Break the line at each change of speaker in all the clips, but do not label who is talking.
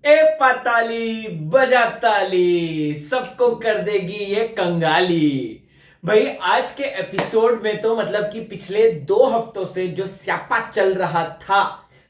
ए पाताली बजा ताली, सबको कर देगी ये कंगाली। भाई आज के एपिसोड में तो मतलब कि पिछले 2 हफ्तों से जो स्यापा चल रहा था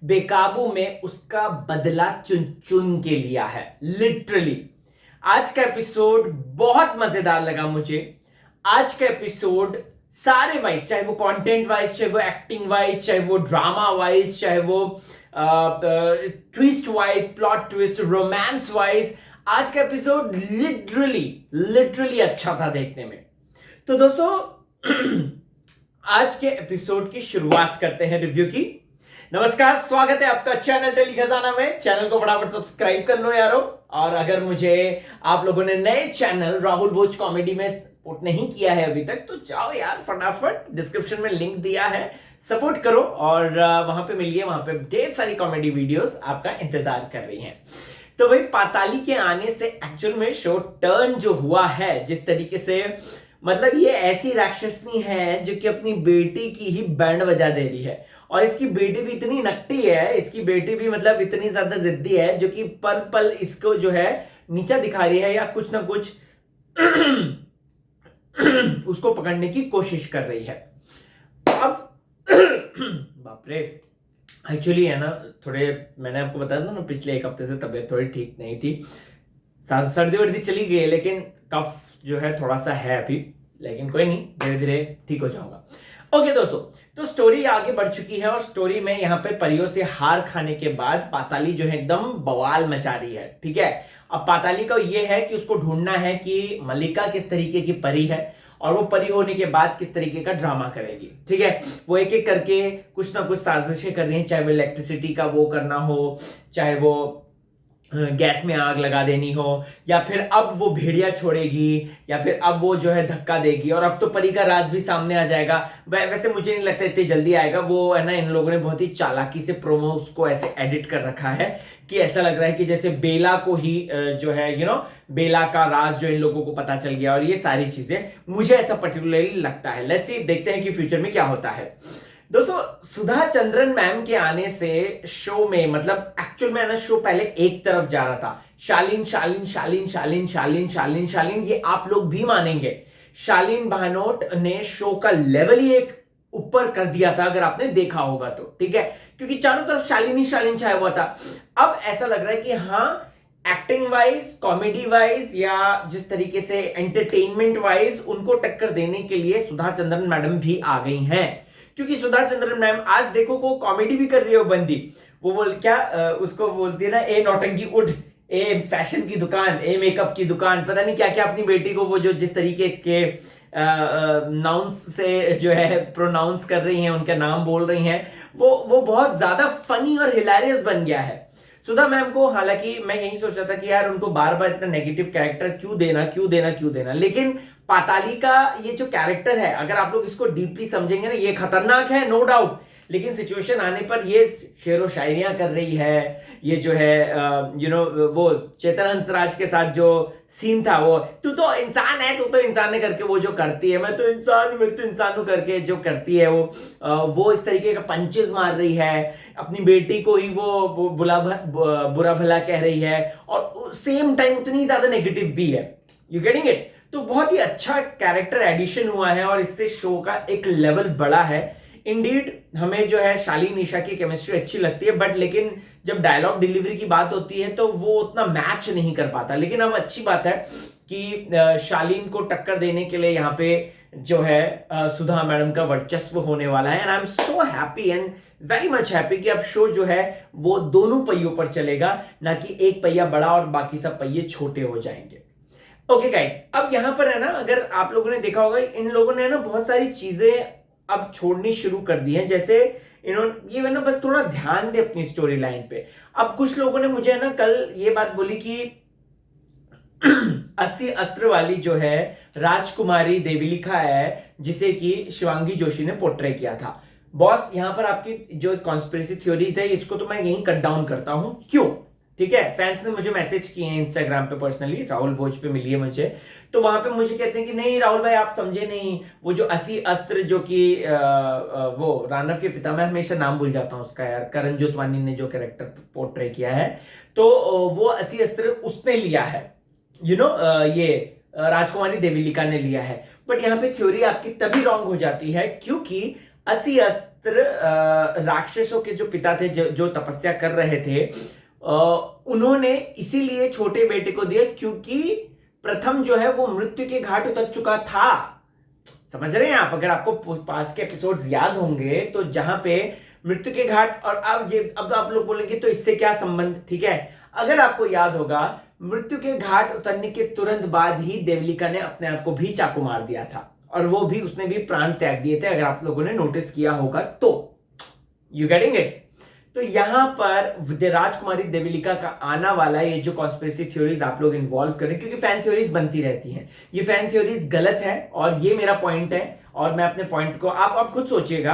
बेकाबू में, उसका बदला चुन चुन के लिया है लिटरली। आज का एपिसोड बहुत मजेदार लगा मुझे। आज का एपिसोड सारे वाइज, चाहे वो कंटेंट वाइज, चाहे वो एक्टिंग वाइज, चाहे वो ड्रामा वाइज, चाहे वो twist wise, plot twist, romance wise, आज का एपिसोड लिटरली लिटरली अच्छा था देखने में। तो दोस्तों आज के एपिसोड की शुरुआत करते हैं रिव्यू की। नमस्कार, स्वागत है आपका चैनल टेली खजाना में। चैनल को फटाफट सब्सक्राइब कर लो यारो। और अगर मुझे आप लोगों ने नए चैनल राहुल भोज कॉमेडी में सपोर्ट नहीं किया है अभी तक, तो जाओ यार फटाफट, डिस्क्रिप्शन में लिंक दिया है, सपोर्ट करो और वहां पे मिलिए। वहां पे ढेर सारी कॉमेडी वीडियोस आपका इंतजार कर रही हैं। तो भाई पाताली के आने से एक्चुअल में शो टर्न जो हुआ है, जिस तरीके से मतलब ये ऐसी राक्षसनी है जो कि अपनी बेटी की ही बैंड बजा दे रही है। और इसकी बेटी भी इतनी नकटी है, इसकी बेटी भी मतलब इतनी ज्यादा जिद्दी है, जो कि पल पल इसको जो है नीचा दिखा रही है या कुछ ना कुछ उसको पकड़ने की कोशिश कर रही है। अब बाप रे, एक्चुअली है ना, थोड़े मैंने आपको बताया था ना पिछले 1 हफ्ते से तबीयत थोड़ी ठीक नहीं थी। सर्दी वर्दी चली गई, लेकिन कफ जो है थोड़ा सा है अभी, लेकिन कोई नहीं, धीरे धीरे ठीक हो जाऊंगा। ओके दोस्तों, तो स्टोरी आगे बढ़ चुकी है और स्टोरी में यहाँ पे परियों से हार खाने के बाद पाताली जो है एकदम बवाल मचा रही है। ठीक है, अब पाताली का ये है कि उसको ढूंढना है कि मल्लिका किस तरीके की परी है और वो परी होने के बाद किस तरीके का ड्रामा करेगी। ठीक है, वो एक एक करके कुछ ना कुछ साजिशें कर रही हैं, चाहे वो इलेक्ट्रिसिटी का वो करना हो, चाहे वो गैस में आग लगा देनी हो, या फिर अब वो भेड़िया छोड़ेगी, या फिर अब वो जो है धक्का देगी, और अब तो परी का राज भी सामने आ जाएगा। वैसे मुझे नहीं लगता इतनी जल्दी आएगा, वो है ना, इन लोगों ने बहुत ही चालाकी से प्रोमो उसको ऐसे एडिट कर रखा है कि ऐसा लग रहा है कि जैसे बेला को ही जो है बेला का राज जो इन लोगों को पता चल गया, और ये सारी चीजें मुझे ऐसा पर्टिकुलरली लगता है। लेट्स सी, देखते हैं कि फ्यूचर में क्या होता है। दोस्तों, सुधा चंद्रन मैम के आने से शो में मतलब एक्चुअल में ना, शो पहले एक तरफ जा रहा था, शालीन शालीन शालीन शालीन शालीन शालीन शालीन, ये आप लोग भी मानेंगे। शालीन भानोट ने शो का लेवल ही एक ऊपर कर दिया था, अगर आपने देखा होगा तो। ठीक है, क्योंकि चारों तरफ शालीन ही शालीन छाया हुआ था। अब ऐसा लग रहा है कि हाँ, एक्टिंग वाइज, कॉमेडी वाइज, या जिस तरीके से एंटरटेनमेंट वाइज उनको टक्कर देने के लिए सुधा चंद्रन मैडम भी आ गई हैं। क्योंकि सुधा चंद्रन मैम आज देखो को कॉमेडी भी कर रही है। वो बंदी, वो बोल क्या उसको बोलती है ना, ए नौटंकी उठ, ए फैशन की दुकान, ए मेकअप की दुकान, पता नहीं क्या क्या अपनी बेटी को वो जो जिस तरीके के नाउंस से जो है प्रोनाउंस कर रही हैं, उनका नाम बोल रही हैं, वो बहुत ज्यादा फनी और हिलेरियस बन गया है सुधा मैम को। हालांकि मैं यही सोचा था कि यार उनको बार बार इतना नेगेटिव कैरेक्टर क्यों देना क्यों देना क्यों देना, लेकिन पाताली का ये जो कैरेक्टर है, अगर आप लोग इसको डीपली समझेंगे ना, ये खतरनाक है नो डाउट, लेकिन सिचुएशन आने पर ये शेरो शायरियां कर रही है। ये जो है वो चेतन हंसराज के साथ जो सीन था, वो तू तो इंसान है, तू तो इंसान है करके वो जो करती है, मैं तो इंसान हूं करके जो करती है, वो इस तरीके का पंचेस मार रही है, अपनी बेटी को ही वो बुरा भला कह रही है, और सेम टाइम उतनी ज्यादा नेगेटिव भी है। You getting it? तो बहुत ही अच्छा कैरेक्टर एडिशन हुआ है और इससे शो का एक लेवल बढ़ा है। इंडीड हमें जो है शालीन निशा की केमिस्ट्री अच्छी लगती है, बट लेकिन जब डायलॉग डिलीवरी की बात होती है तो वो उतना मैच नहीं कर पाता। लेकिन अब अच्छी बात है कि शालीन को टक्कर देने के लिए यहाँ पे जो है सुधा मैडम का वर्चस्व होने वाला है। And I am so happy and very much happy कि अब शो जो है वो दोनों पहियों पर चलेगा, ना कि एक पहिया बड़ा और बाकी सब पहिए छोटे हो जाएंगे। ओके गाइस, अब यहां पर है ना, अगर आप लोगों ने देखा होगा, इन लोगों ने ना बहुत सारी चीजें अब छोड़नी शुरू कर दी हैं। जैसे इन्होंने ये ना बस थोड़ा ध्यान दे अपनी स्टोरी लाइन पे। अब कुछ लोगों ने मुझे ना कल ये बात बोली कि 80 अस्त्र वाली जो है राजकुमारी देवीलिखा है, जिसे कि शिवांगी जोशी ने पोर्ट्रे किया था। बॉस, यहां पर आपकी जो कॉन्स्पिरेसी थ्योरीज है, इसको तो मैं यहीं कट डाउन करता हूं। क्यों? ठीक है, फैंस ने मुझे मैसेज किए हैं इंस्टाग्राम पे, पर्सनली राहुल भोज पे मिली है मुझे, तो वहां पे मुझे कहते हैं कि नहीं राहुल भाई आप समझे नहीं, वो जो 80 अस्त्र जो कि वो रानव के पिता, मैं हमेशा नाम भूल जाता हूँ उसका यार, करण जोतवानी ने जो कैरेक्टर पोर्ट्रे किया है, तो वो 80 अस्त्र उसने लिया है, ये राजकुमारी देवीलिका ने लिया है। बट यहाँ पे थ्योरी आपकी तभी रॉन्ग हो जाती है क्योंकि 80 अस्त्र राक्षसों के जो पिता थे, जो तपस्या कर रहे थे, उन्होंने इसीलिए छोटे बेटे को दिया क्योंकि प्रथम जो है वो मृत्यु के घाट उतर चुका था। समझ रहे हैं आप? अगर आपको पास के एपिसोड्स याद होंगे तो जहां पे मृत्यु के घाट, और अब आप लोग बोलेंगे तो इससे क्या संबंध, ठीक है, अगर आपको याद होगा मृत्यु के घाट उतरने के तुरंत बाद ही देवलिका ने अपने आप को भी चाकू मार दिया था, और वो भी उसने भी प्राण त्याग दिए थे, अगर आप लोगों ने नोटिस किया होगा तो। You getting it? तो यहां पर राजकुमारी देवलिका का आना वाला ये जो कॉन्स्पिरेसी थ्योरीज आप लोग इन्वॉल्व करें, क्योंकि फैन थ्योरीज बनती रहती हैं, ये फैन थ्योरीज गलत है और ये मेरा पॉइंट है, और मैं अपने पॉइंट को आप खुद सोचिएगा।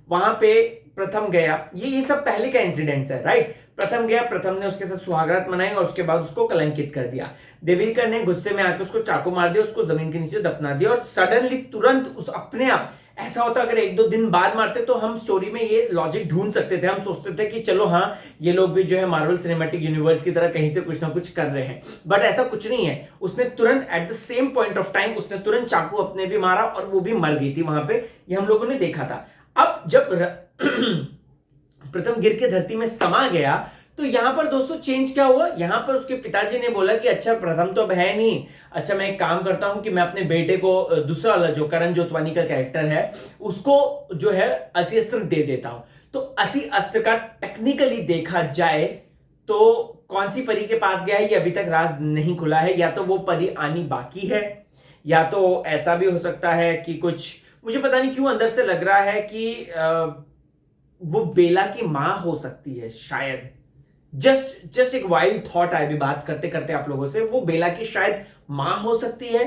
वहां पे प्रथम गया, ये सब पहले का इंसिडेंट्स है, राइट? प्रथम गया, प्रथम ने उसके साथ सुहागरात मनाई और उसके बाद उसको कलंकित कर दिया। देवलिका ने गुस्से में आकर उसको चाकू मार दिया, उसको जमीन के नीचे दफना दिया, और सडनली तुरंत उस अपने आप, ऐसा होता अगर 1-2 दिन बाद मारते तो हम स्टोरी में ये लॉजिक ढूंढ सकते थे, हम सोचते थे कि चलो हाँ ये लोग भी जो है मार्वल सिनेमैटिक यूनिवर्स की तरह कहीं से कुछ ना कुछ कर रहे हैं, बट ऐसा कुछ नहीं है। उसने तुरंत at the same point of time उसने तुरंत चाकू अपने भी मारा और वो भी मर गई थी वहां पे, ये हम लोगों ने देखा था। अब जब प्रथम गिर के धरती में समा गया तो यहां पर दोस्तों चेंज क्या हुआ, यहां पर उसके पिताजी ने बोला कि अच्छा प्रथम तो अब है नहीं, अच्छा मैं एक काम करता हूं कि मैं अपने बेटे को, दूसरा वाला जो करण जोतवानी का कैरेक्टर है, उसको जो है 80 अस्त्र दे देता हूं। तो 80 अस्त्र का टेक्निकली देखा जाए तो कौन सी परी के पास गया है ये अभी तक राज नहीं खुला है, या तो वो परी आनी बाकी है, या तो ऐसा भी हो सकता है कि कुछ, मुझे पता नहीं क्यों अंदर से लग रहा है कि वो बेला की मां हो सकती है शायद। जस्ट एक वाइल्ड थॉट है अभी बात करते करते आप लोगों से, वो बेला की शायद मां हो सकती है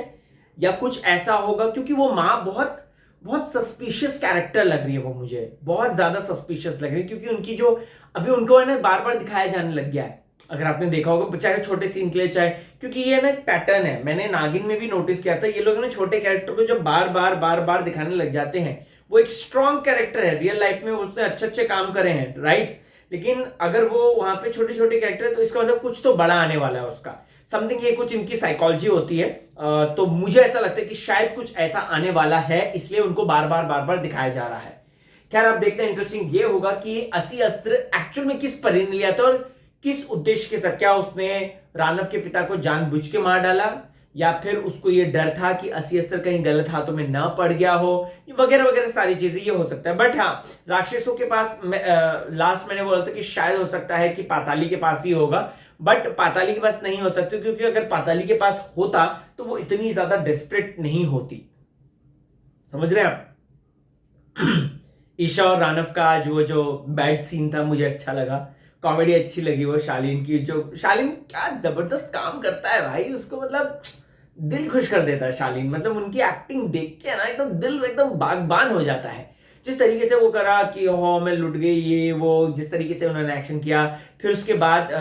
या कुछ ऐसा होगा, क्योंकि वो मां बहुत बहुत सस्पिशियस कैरेक्टर लग रही है, वो मुझे बहुत ज्यादा सस्पिशियस लग रही है, क्योंकि उनकी जो अभी उनको है ना बार बार दिखाया जाने लग गया है, अगर आपने देखा होगा, चाहे छोटे सीन के लिए चाहे, क्योंकि ये ना एक पैटर्न है, मैंने नागिन में भी नोटिस किया था, ये लोग ना छोटे कैरेक्टर को जब बार बार दिखाने लग जाते हैं, वो एक स्ट्रॉन्ग कैरेक्टर है, रियल लाइफ में उसने अच्छे अच्छे काम करे हैं, राइट, लेकिन अगर वो वहां पे छोटे छोटे कैरेक्टर है तो इसका मतलब कुछ तो बड़ा आने वाला है उसका, समथिंग, ये कुछ इनकी साइकोलॉजी होती है। तो मुझे ऐसा लगता है कि शायद कुछ ऐसा आने वाला है, इसलिए उनको बार बार दिखाया जा रहा है। खैर आप देखते हैं, इंटरेस्टिंग ये होगा कि 80 अस्त्र एक्चुअल में किस परी ने लिया था और किस उद्देश्य के साथ, क्या उसने रानव के पिता को जानबूझ के मार डाला, या फिर उसको ये डर था कि 80 अस्त्र कहीं गलत हाथों में ना पड़ गया हो, वगैरह वगैरह सारी चीजें, ये हो सकता है। बट हाँ, राक्षसों के पास लास्ट मैंने बोला था कि शायद हो सकता है कि पाताली के पास ही होगा, बट पाताली के पास नहीं हो सकती, क्योंकि अगर पाताली के पास होता तो वो इतनी ज्यादा डेस्परेट नहीं होती। समझ रहे हैं आप? ईशा और रानव का आज वो जो बैड सीन था मुझे अच्छा लगा, कॉमेडी अच्छी लगी, वो शालीन की, जो शालीन क्या जबरदस्त काम करता है भाई, उसको मतलब दिल खुश कर देता है शालीन, मतलब उनकी एक्टिंग देख के ना एकदम दिल एकदम बागबान हो जाता है, जिस तरीके से वो करा कि हो मैं लुट गई, ये वो जिस तरीके से उन्होंने एक्शन किया। फिर उसके बाद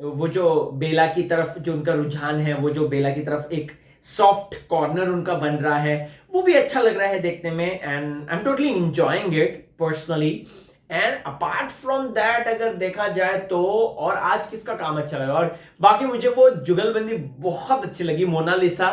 वो जो बेला की तरफ जो उनका रुझान है, वो जो बेला की तरफ एक सॉफ्ट कॉर्नर उनका बन रहा है, वो भी अच्छा लग रहा है देखने में, and I am totally enjoying it personally. And apart from that अगर देखा जाए तो और आज किसका काम अच्छा लगा, और बाकी मुझे वो जुगलबंदी बहुत अच्छी लगी, मोनालिसा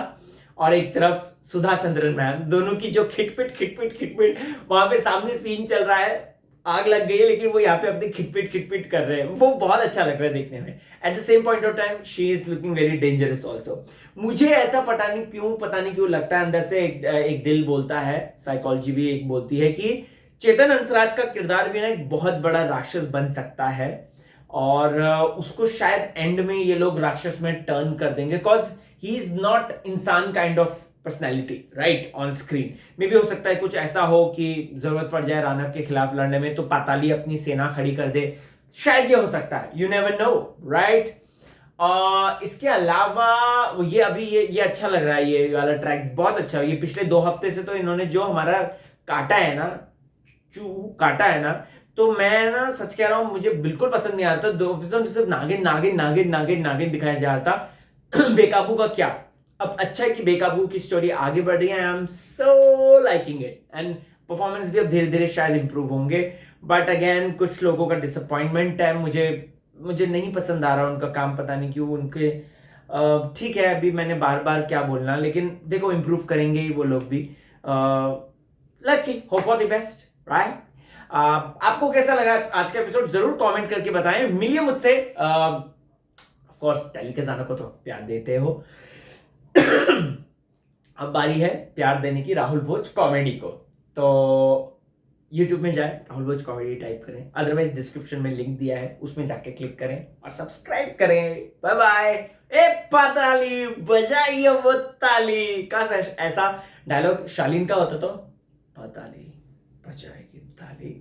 और एक तरफ सुधा चंद्रन मैम, दोनों की जो खिटपिट वहां पे सामने सीन चल रहा है, आग लग गई है लेकिन वो यहाँ पे अपनी खिटपिट कर रहे हैं, वो बहुत अच्छा लग रहा है देखने में। At the same point of time she is looking very dangerous also. मुझे ऐसा पता नहीं क्यों लगता है, अंदर से एक दिल बोलता है, साइकोलॉजी भी एक बोलती है कि चेतन हंसराज का किरदार भी ना एक बहुत बड़ा राक्षस बन सकता है, और उसको शायद एंड में ये लोग राक्षस में टर्न कर देंगे, बिकॉज ही इज नॉट इंसान kind of personality right on screen. May भी हो सकता है कुछ ऐसा हो कि जरूरत पड़ जाए रानव के खिलाफ लड़ने में तो पाताली अपनी सेना खड़ी कर दे, शायद ये हो सकता है, यू नेवर नो राइट। इसके अलावा ये अभी ये अच्छा लग रहा है, ये वाला ट्रैक बहुत अच्छा है। ये पिछले 2 हफ्ते से तो इन्होंने जो हमारा काटा है ना, तो मैं ना सच कह रहा हूं, मुझे बिल्कुल पसंद नहीं आ रहा था 2 एपिसोड सिर्फ नागिन नागिन नागिन नागिन नागिन दिखाया जा रहा था। बेकाबू का क्या, अब अच्छा है कि बेकाबू की स्टोरी आगे बढ़ रही है, I am so liking it, and performance भी अब धीरे धीरे शायद इंप्रूव होंगे। बट अगेन कुछ लोगों का डिसअपॉइंटमेंट है, मुझे नहीं पसंद आ रहा उनका काम, पता नहीं क्यों उनके। ठीक है, अभी मैंने बार बार क्या बोलना, लेकिन देखो इम्प्रूव करेंगे ही वो लोग भी। Let's see, hope for the best, right. आपको कैसा लगा आज का एपिसोड, जरूर कमेंट करके बताएं, मिलिए मुझसे। ऑफ कोर्स टेली के जाना को तो प्यार देते हो। अब बारी है प्यार देने की राहुल भोज कॉमेडी को। तो YouTube में जाए, राहुल भोज कॉमेडी टाइप करें, अदरवाइज डिस्क्रिप्शन में लिंक दिया है, उसमें जाके क्लिक करें और सब्सक्राइब करें। Bye bye. ए पाताली बजाइए वो ताली का ऐसा डायलॉग शालीन का होता तो, पाताली बजाएगी ताली।